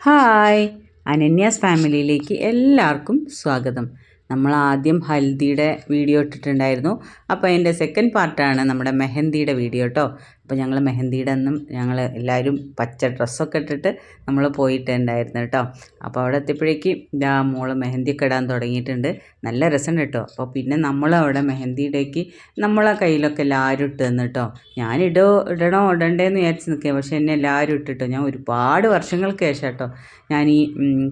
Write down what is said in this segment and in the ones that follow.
Hi, അനന്യാസ് ഫാമിലിയിലേക്ക് എല്ലാവർക്കും സ്വാഗതം. നമ്മൾ ആദ്യം ഹൽദിയുടെ വീഡിയോ ഇട്ടിട്ടുണ്ടായിരുന്നു. അപ്പോൾ അതിൻ്റെ സെക്കൻഡ് പാർട്ടാണ് നമ്മുടെ മെഹന്തിയുടെ വീഡിയോ കേട്ടോ. അപ്പോൾ ഞങ്ങൾ മെഹന്തിയുടെ അന്നും ഞങ്ങൾ എല്ലാവരും പച്ച ഡ്രസ്സൊക്കെ ഇട്ടിട്ട് നമ്മൾ പോയിട്ടുണ്ടായിരുന്നു കേട്ടോ. അപ്പോൾ അവിടെ എത്തിയപ്പോഴേക്കും ഇതാ മോള് മെഹന്തിയൊക്കെ ഇടാൻ തുടങ്ങിയിട്ടുണ്ട്. നല്ല രസമുണ്ട് കേട്ടോ. അപ്പോൾ പിന്നെ നമ്മളവിടെ മെഹന്തിയിടേക്ക് നമ്മളെ കയ്യിലൊക്കെ എല്ലാവരും ഇട്ട് തന്നു കേട്ടോ. ഞാൻ ഇടണോ ഇടണ്ടേന്ന് വിചാരിച്ച് നിൽക്കുക, പക്ഷേ എന്നെ എല്ലാവരും ഇട്ടിട്ടോ. ഞാൻ ഒരുപാട് വർഷങ്ങൾക്ക് ശേഷം കേട്ടോ ഞാൻ ഈ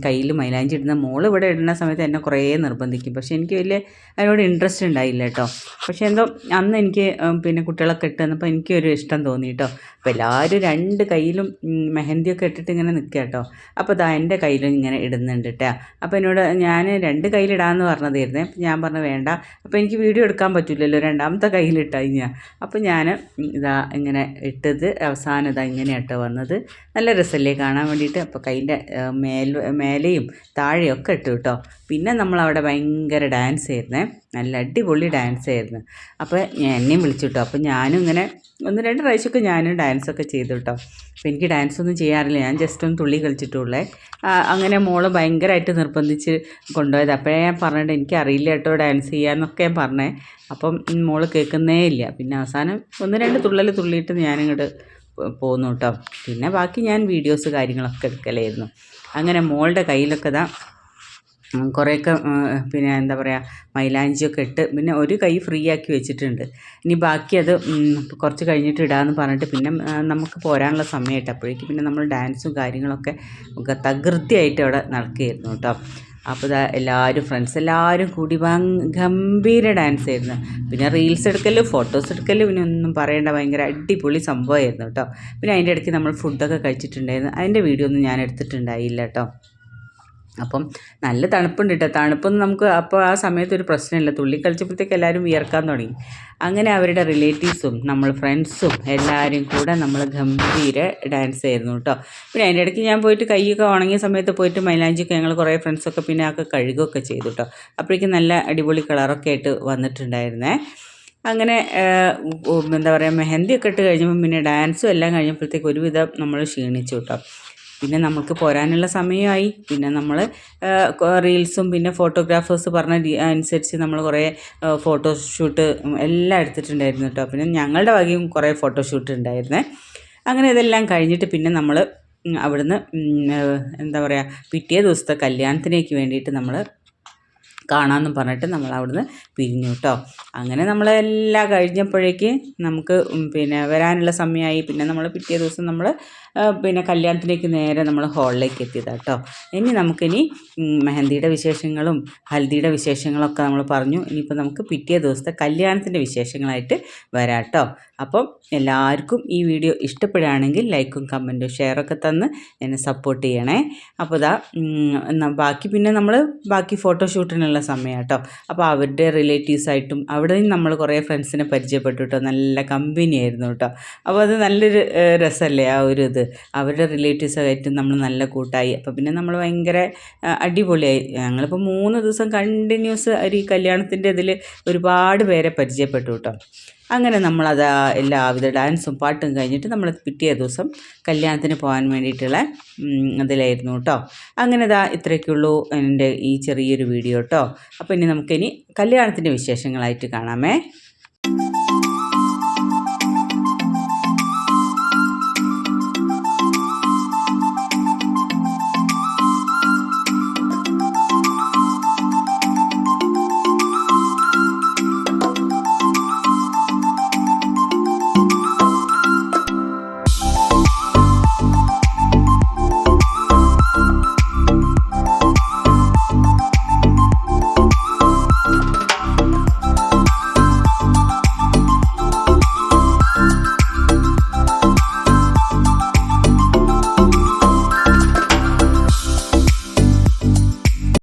കയ്യിൽ മൈലാഞ്ചി ഇടുന്ന. മോള് ഇവിടെ ഇടുന്ന സമയത്ത് എന്നെ കുറേ നിർബന്ധിക്കും, പക്ഷേ എനിക്ക് വലിയ അതിനോട് ഇൻട്രസ്റ്റ് ഉണ്ടായില്ല കേട്ടോ. പക്ഷേ എന്തോ അന്ന് എനിക്ക് പിന്നെ കുട്ടികളൊക്കെ ഇട്ട് തന്നപ്പോൾ എനിക്കൊരു ഇഷ്ടം തോന്നി കേട്ടോ. അപ്പോൾ എല്ലാവരും രണ്ട് കയ്യിലും മെഹന്തിയൊക്കെ ഇട്ടിട്ട് ഇങ്ങനെ നിൽക്കുക കേട്ടോ. അപ്പോൾ ഇതാ എൻ്റെ കയ്യിലും ഇങ്ങനെ ഇടുന്നുണ്ട് കേട്ടോ. അപ്പോൾ എന്നോട് ഞാൻ രണ്ട് കയ്യിലിടാമെന്ന് പറഞ്ഞതായിരുന്നേ. അപ്പോൾ ഞാൻ പറഞ്ഞു വേണ്ട, അപ്പോൾ എനിക്ക് വീഡിയോ എടുക്കാൻ പറ്റില്ലല്ലോ രണ്ടാമത്തെ കയ്യിലിട്ടാ ഞാൻ. അപ്പോൾ ഞാൻ ഇതാ ഇങ്ങനെ ഇട്ടത് അവസാനം ഇതാ ഇങ്ങനെ കേട്ടോ വന്നത്. നല്ല രസമല്ലേ കാണാൻ വേണ്ടിയിട്ട്. അപ്പോൾ കയ്യിൻ്റെ മേലെയും താഴെയൊക്കെ ഇട്ടു കേട്ടോ. പിന്നെ നമ്മളവിടെ ഭയങ്കര ഡാൻസ് ആയിരുന്നേ, നല്ല അടിപൊളി ഡാൻസ് ആയിരുന്നു. അപ്പോൾ എന്നെയും വിളിച്ചു കേട്ടോ. അപ്പോൾ ഞാനും ഇങ്ങനെ 1-2 പ്രാവശ്യമൊക്കെ ഞാനും ഡാൻസൊക്കെ ചെയ്തു കേട്ടോ. അപ്പോൾ എനിക്ക് ഡാൻസൊന്നും ചെയ്യാറില്ല, ഞാൻ ജസ്റ്റ് ഒന്ന് തുള്ളി കളിച്ചിട്ടുള്ളേ. അങ്ങനെ മോള് ഭയങ്കരമായിട്ട് നിർബന്ധിച്ച് കൊണ്ടുപോയത്. അപ്പോഴേ ഞാൻ പറഞ്ഞിട്ട് എനിക്കറിയില്ല കേട്ടോ ഡാൻസ് ചെയ്യാമെന്നൊക്കെ ഞാൻ പറഞ്ഞേ. അപ്പം മോള് കേൾക്കുന്നേ ഇല്ല. പിന്നെ അവസാനം 1-2 തുള്ളൽ തുള്ളിയിട്ട് ഞാനിങ്ങോട്ട് പോന്നു കേട്ടോ. പിന്നെ ബാക്കി ഞാൻ വീഡിയോസ് കാര്യങ്ങളൊക്കെ എടുക്കലായിരുന്നു. അങ്ങനെ മോളുടെ കയ്യിലൊക്കെ ഇതാ കുറേയൊക്കെ പിന്നെ എന്താ പറയുക മൈലാഞ്ചിയൊക്കെ ഇട്ട് പിന്നെ ഒരു കൈ ഫ്രീ ആക്കി വെച്ചിട്ടുണ്ട്. ഇനി ബാക്കി അത് കുറച്ച് കഴിഞ്ഞിട്ട് ഇടാമെന്ന് പറഞ്ഞിട്ട് പിന്നെ നമുക്ക് പോരാനുള്ള സമയമായിട്ട് അപ്പോഴേക്കും പിന്നെ നമ്മൾ ഡാൻസും കാര്യങ്ങളൊക്കെ തകൃതിയായിട്ട് അവിടെ നടക്കുകയായിരുന്നു കേട്ടോ. അപ്പോൾ ഇതാ എല്ലാവരും ഫ്രണ്ട്സ് എല്ലാവരും കൂടി ഗംഭീര ഡാൻസ് ആയിരുന്നു. പിന്നെ റീൽസ് എടുക്കലും ഫോട്ടോസ് എടുക്കലും പിന്നെ ഒന്നും പറയേണ്ട, ഭയങ്കര അടിപൊളി സംഭവമായിരുന്നു കേട്ടോ. പിന്നെ അതിൻ്റെ ഇടയ്ക്ക് നമ്മൾ ഫുഡൊക്കെ കഴിച്ചിട്ടുണ്ടായിരുന്നു. അതിൻ്റെ വീഡിയോ ഒന്നും ഞാൻ എടുത്തിട്ടുണ്ടായില്ല കേട്ടോ. അപ്പം നല്ല തണുപ്പുണ്ട് കേട്ടോ. തണുപ്പൊന്നും നമുക്ക് അപ്പോൾ ആ സമയത്ത് ഒരു പ്രശ്നമില്ല. തുള്ളി കളിച്ചപ്പോഴത്തേക്ക് എല്ലാവരും വിയർക്കാൻ തുടങ്ങി. അങ്ങനെ അവരുടെ റിലേറ്റീവ്സും നമ്മൾ ഫ്രണ്ട്സും എല്ലാവരും കൂടെ നമ്മൾ ഗംഭീര ഡാൻസ് ആയിരുന്നു കേട്ടോ. പിന്നെ അതിൻ്റെ ഇടയ്ക്ക് ഞാൻ പോയിട്ട് കൈയൊക്കെ ഉണങ്ങിയ സമയത്ത് പോയിട്ട് മൈലാഞ്ചിയൊക്കെ ഞങ്ങൾ കുറേ ഫ്രണ്ട്സൊക്കെ പിന്നെ ഒക്കെ കഴുകുകയൊക്കെ ചെയ്തു കേട്ടോ. അപ്പോഴേക്കും നല്ല അടിപൊളി കളറൊക്കെ ആയിട്ട് വന്നിട്ടുണ്ടായിരുന്നേ. അങ്ങനെ എന്താ പറയുക മെഹന്തിയൊക്കെ ഇട്ട് കഴിഞ്ഞപ്പോൾ പിന്നെ ഡാൻസും എല്ലാം കഴിഞ്ഞപ്പോഴത്തേക്ക് ഒരുവിധം നമ്മൾ ക്ഷീണിച്ചു കേട്ടോ. പിന്നെ നമുക്ക് പോരാനുള്ള സമയമായി. പിന്നെ നമ്മൾ റീൽസും പിന്നെ ഫോട്ടോഗ്രാഫേഴ്സ് പറഞ്ഞ അനുസരിച്ച് നമ്മൾ കുറേ ഫോട്ടോഷൂട്ട് എല്ലാം എടുത്തിട്ടുണ്ടായിരുന്നു കേട്ടോ. പിന്നെ ഞങ്ങളുടെ വകയും കുറേ ഫോട്ടോഷൂട്ട് ഉണ്ടായിരുന്നേ. അങ്ങനെ ഇതെല്ലാം കഴിഞ്ഞിട്ട് പിന്നെ നമ്മൾ അവിടുന്ന് എന്താ പറയുക പിറ്റേ ദിവസത്തെ കല്യാണത്തിനേക്ക് വേണ്ടിയിട്ട് നമ്മൾ കാണാമെന്നും പറഞ്ഞിട്ട് നമ്മൾ അവിടുന്ന് പിരിഞ്ഞു കേട്ടോ. അങ്ങനെ നമ്മളെല്ലാം കഴിഞ്ഞപ്പോഴേക്ക് നമുക്ക് പിന്നെ വരാനുള്ള സമയമായി. പിന്നെ നമ്മൾ പിറ്റേ ദിവസം നമ്മൾ പിന്നെ കല്യാണത്തിലേക്ക് നേരെ നമ്മൾ ഹാളിലേക്ക് എത്തിയതാണ് കേട്ടോ. ഇനി നമുക്കിനി മെഹന്തിയുടെ വിശേഷങ്ങളും ഹൽദിയുടെ വിശേഷങ്ങളൊക്കെ നമ്മൾ പറഞ്ഞു. ഇനിയിപ്പോൾ നമുക്ക് പിറ്റേ ദിവസത്തെ കല്യാണത്തിൻ്റെ വിശേഷങ്ങളായിട്ട് വരാം കേട്ടോ. അപ്പം എല്ലാവർക്കും ഈ വീഡിയോ ഇഷ്ടപ്പെടുകയാണെങ്കിൽ ലൈക്കും കമൻറ്റും ഷെയറൊക്കെ തന്ന് എന്നെ സപ്പോർട്ട് ചെയ്യണേ. അപ്പോൾ ഇതാ ബാക്കി പിന്നെ നമ്മൾ ബാക്കി ഫോട്ടോഷൂട്ടിനുള്ള സമയം കേട്ടോ. അപ്പോൾ അവരുടെ റിലേറ്റീവ്സായിട്ടും അവിടെയും നമ്മൾ കുറേ ഫ്രണ്ട്സിനെ പരിചയപ്പെട്ടു കേട്ടോ. നല്ല കമ്പനി ആയിരുന്നു കേട്ടോ. അപ്പോൾ അത് നല്ലൊരു രസമല്ലേ ആ ഒരു ഇത്. അവരുടെ റിലേറ്റീവ്സായിട്ടും നമ്മൾ നല്ല കൂട്ടായി. അപ്പോൾ പിന്നെ നമ്മൾ ഭയങ്കര അടിപൊളിയായി. ഞങ്ങളിപ്പോൾ 3 ദിവസം കണ്ടിന്യൂസ് ഒരു കല്യാണത്തിൻ്റെ ഇതിൽ ഒരുപാട് പേരെ പരിചയപ്പെട്ടു കേട്ടോ. അങ്ങനെ നമ്മളത് എല്ലാവിധ ഡാൻസും പാട്ടും കഴിഞ്ഞിട്ട് നമ്മൾ പിറ്റേ ദിവസം കല്യാണത്തിന് പോകാൻ വേണ്ടിയിട്ടുള്ള ഇതിലായിരുന്നു കേട്ടോ. അങ്ങനെ ഇത്രയൊക്കെയുള്ളൂ എൻ്റെ ഈ ചെറിയൊരു വീഡിയോ കേട്ടോ. അപ്പോൾ ഇനി നമുക്കിനി കല്യാണത്തിൻ്റെ വിശേഷങ്ങളായിട്ട് കാണാമേ.